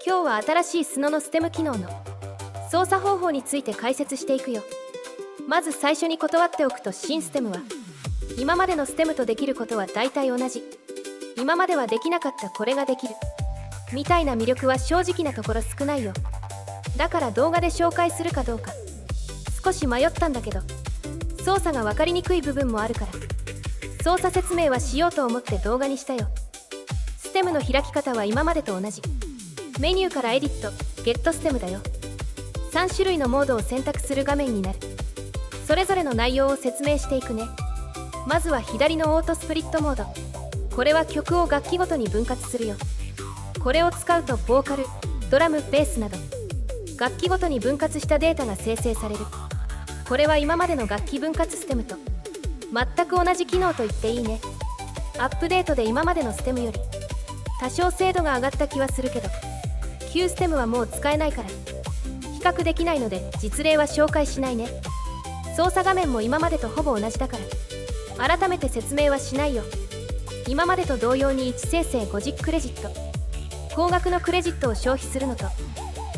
今日は新しいスノのステム機能の操作方法について解説していくよ。まず最初に断っておくと、新ステムは今までのステムとできることは大体同じ。今まではできなかったこれができるみたいな魅力は正直なところ少ないよ。だから動画で紹介するかどうか少し迷ったんだけど、操作が分かりにくい部分もあるから操作説明はしようと思って動画にしたよ。ステムの開き方は今までと同じ。メニューからエディット、ゲットステムだよ。3種類のモードを選択する画面になる。それぞれの内容を説明していくね。まずは左のオートスプリットモード。これは曲を楽器ごとに分割するよ。これを使うとボーカル、ドラム、ベースなど楽器ごとに分割したデータが生成される。これは今までの楽器分割ステムと全く同じ機能と言っていいね。アップデートで今までのステムより多少精度が上がった気はするけど、旧ステムはもう使えないから比較できないので実例は紹介しないね。操作画面も今までとほぼ同じだから改めて説明はしないよ。今までと同様に1生成50クレジット、高額のクレジットを消費するのと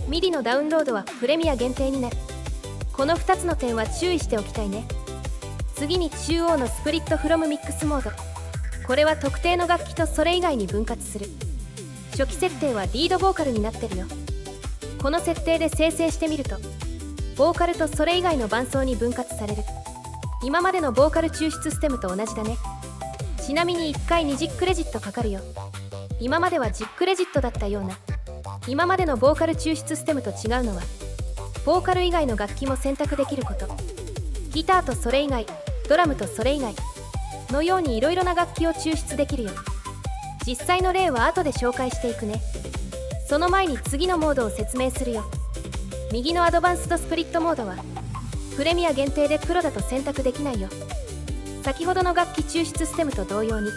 MIDI のダウンロードはプレミア限定になる。この2つの点は注意しておきたいね。次に中央のスプリットフロムミックスモード。これは特定の楽器とそれ以外に分割する。初期設定はリードボーカルになってるよ。この設定で生成してみるとボーカルとそれ以外の伴奏に分割される。今までのボーカル抽出ステムと同じだね。ちなみに1回20クレジットかかるよ。今までは10クレジットだったような。今までのボーカル抽出ステムと違うのはボーカル以外の楽器も選択できること。ギターとそれ以外、ドラムとそれ以外のようにいろいろな楽器を抽出できるよ。実際の例は後で紹介していくね。その前に次のモードを説明するよ。右のアドバンスドスプリットモードはプレミア限定でプロだと選択できないよ。先ほどの楽器抽出ステムと同様に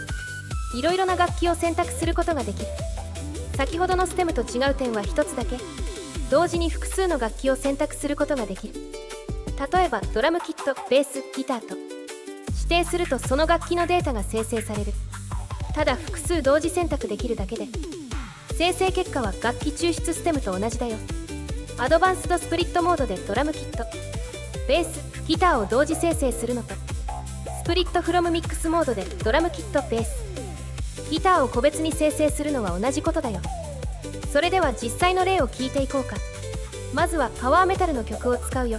いろいろな楽器を選択することができる。先ほどのステムと違う点は一つだけ。同時に複数の楽器を選択することができる。例えばドラムキット、ベース、ギターと指定するとその楽器のデータが生成される。ただ複数同時選択できるだけで生成結果は楽器抽出ステムと同じだよ。アドバンスドスプリットモードでドラムキット、ベース、ギターを同時生成するのとスプリットフロムミックスモードでドラムキット、ベース、ギターを個別に生成するのは同じことだよ。それでは実際の例を聞いていこうか。まずはパワーメタルの曲を使うよ。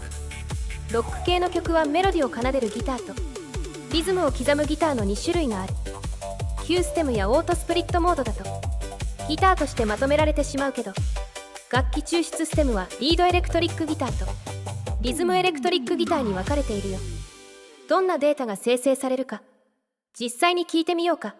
ロック系の曲はメロディを奏でるギターとリズムを刻むギターの2種類がある。旧ステムやオートスプリットモードだとギターとしてまとめられてしまうけど、楽器抽出ステムはリードエレクトリックギターとリズムエレクトリックギターに分かれているよ。どんなデータが生成されるか実際に聞いてみようか。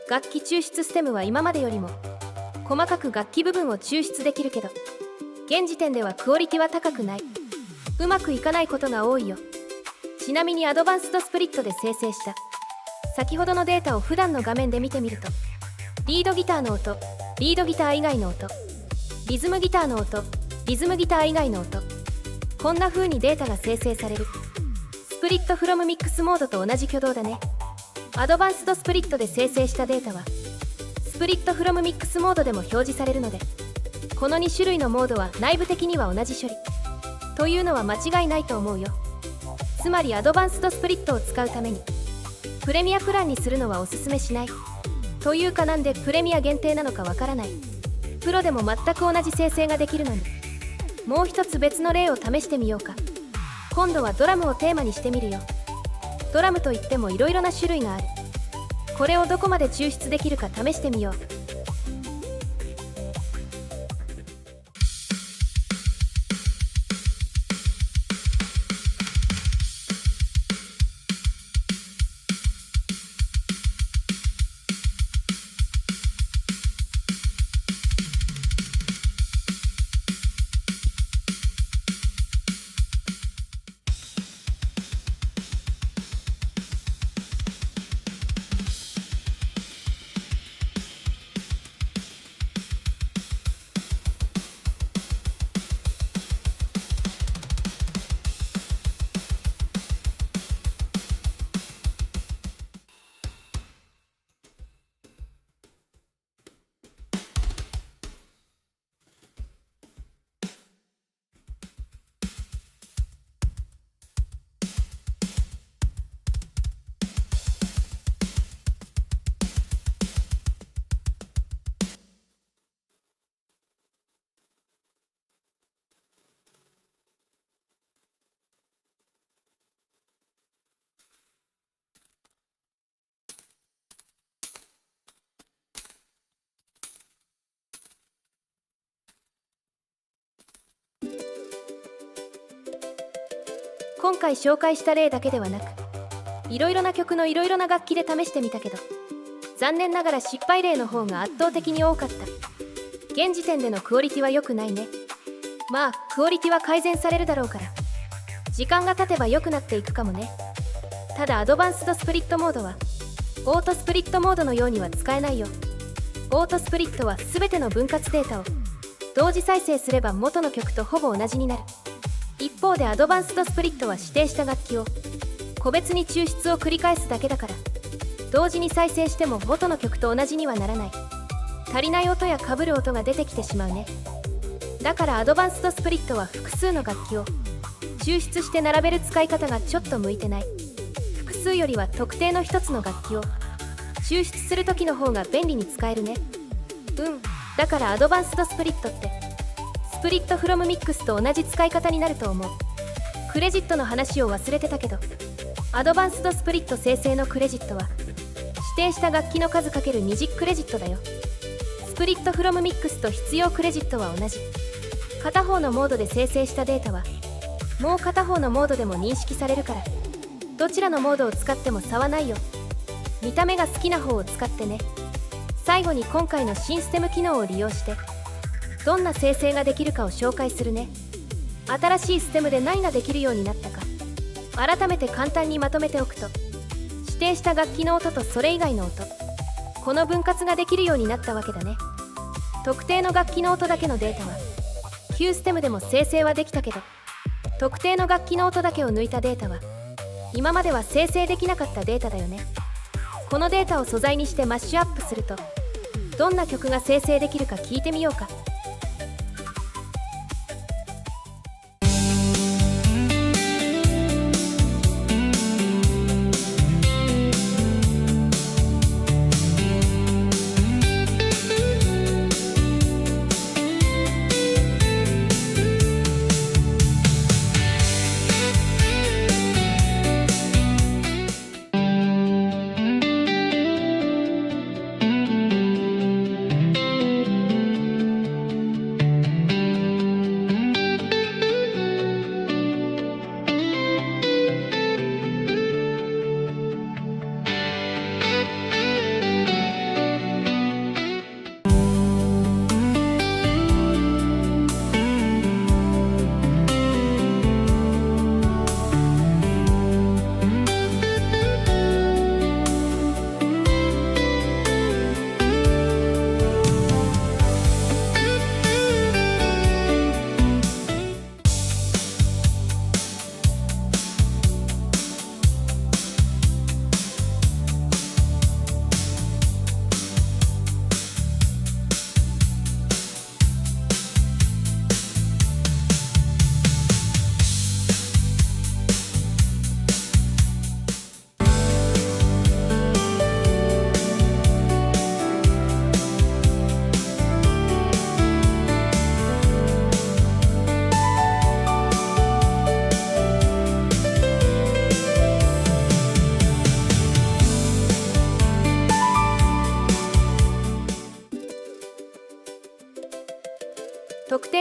楽器抽出ステムは今までよりも細かく楽器部分を抽出できるけど、現時点ではクオリティは高くない。うまくいかないことが多いよ。ちなみにアドバンスドスプリットで生成した先ほどのデータを普段の画面で見てみると、リードギターの音、リードギター以外の音、リズムギターの音、リズムギター以外の音、こんな風にデータが生成される。ススプリットフロムミックスモードと同じ挙動だね。アドバンスドスプリットで生成したデータはスプリットフロムミックスモードでも表示されるので、この2種類のモードは内部的には同じ処理というのは間違いないと思うよ。つまりアドバンスドスプリットを使うためにプレミアプランにするのはおすすめしない。というか、なんでプレミア限定なのかわからない。プロでも全く同じ生成ができるのに。もう一つ別の例を試してみようか。今度はドラムをテーマにしてみるよ。ドラムといってもいろいろな種類がある。これをどこまで抽出できるか試してみよう。今回紹介した例だけではなく、いろいろな曲のいろいろな楽器で試してみたけど、残念ながら失敗例の方が圧倒的に多かった。現時点でのクオリティは良くないね。まあクオリティは改善されるだろうから、時間が経てば良くなっていくかもね。ただアドバンスドスプリットモードはオートスプリットモードのようには使えないよ。オートスプリットは全ての分割データを同時再生すれば元の曲とほぼ同じになる。一方でアドバンスドスプリットは指定した楽器を個別に抽出を繰り返すだけだから、同時に再生しても元の曲と同じにはならない。足りない音や被る音が出てきてしまうね。だからアドバンスドスプリットは複数の楽器を抽出して並べる使い方がちょっと向いてない。複数よりは特定の一つの楽器を抽出する時の方が便利に使えるね。だからアドバンスドスプリットってスプリットフロムミックスと同じ使い方になると思う。クレジットの話を忘れてたけど、アドバンスドスプリット生成のクレジットは指定した楽器の数 ×20 クレジットだよ。スプリットフロムミックスと必要クレジットは同じ。片方のモードで生成したデータはもう片方のモードでも認識されるから、どちらのモードを使っても差はないよ。見た目が好きな方を使ってね。最後に今回の新ステム機能を利用してどんな生成ができるかを紹介するね。新しいステムで何ができるようになったか改めて簡単にまとめておくと、指定した楽器の音とそれ以外の音、この分割ができるようになったわけだね。特定の楽器の音だけのデータは旧ステムでも生成はできたけど、特定の楽器の音だけを抜いたデータは今までは生成できなかったデータだよね。このデータを素材にしてマッシュアップするとどんな曲が生成できるか聞いてみようか。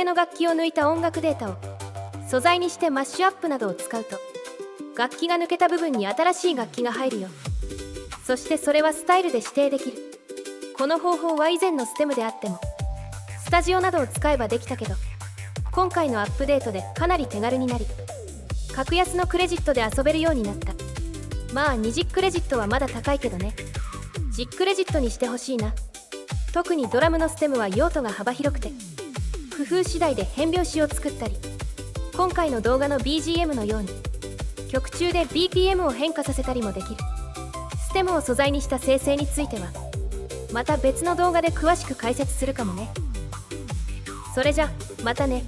の楽器を抜いた音楽データを素材にしてマッシュアップなどを使うと、楽器が抜けた部分に新しい楽器が入るよ。そしてそれはスタイルで指定できる。この方法は以前のステムであってもスタジオなどを使えばできたけど、今回のアップデートでかなり手軽になり、格安のクレジットで遊べるようになった。まあ20クレジットはまだ高いけどね。10クレジットにしてほしいな。特にドラムのステムは用途が幅広くて、工夫次第で変拍子を作ったり、今回の動画の BGM のように曲中で BPM を変化させたりもできる。ステムを素材にした生成についてはまた別の動画で詳しく解説するかもね。それじゃまたね。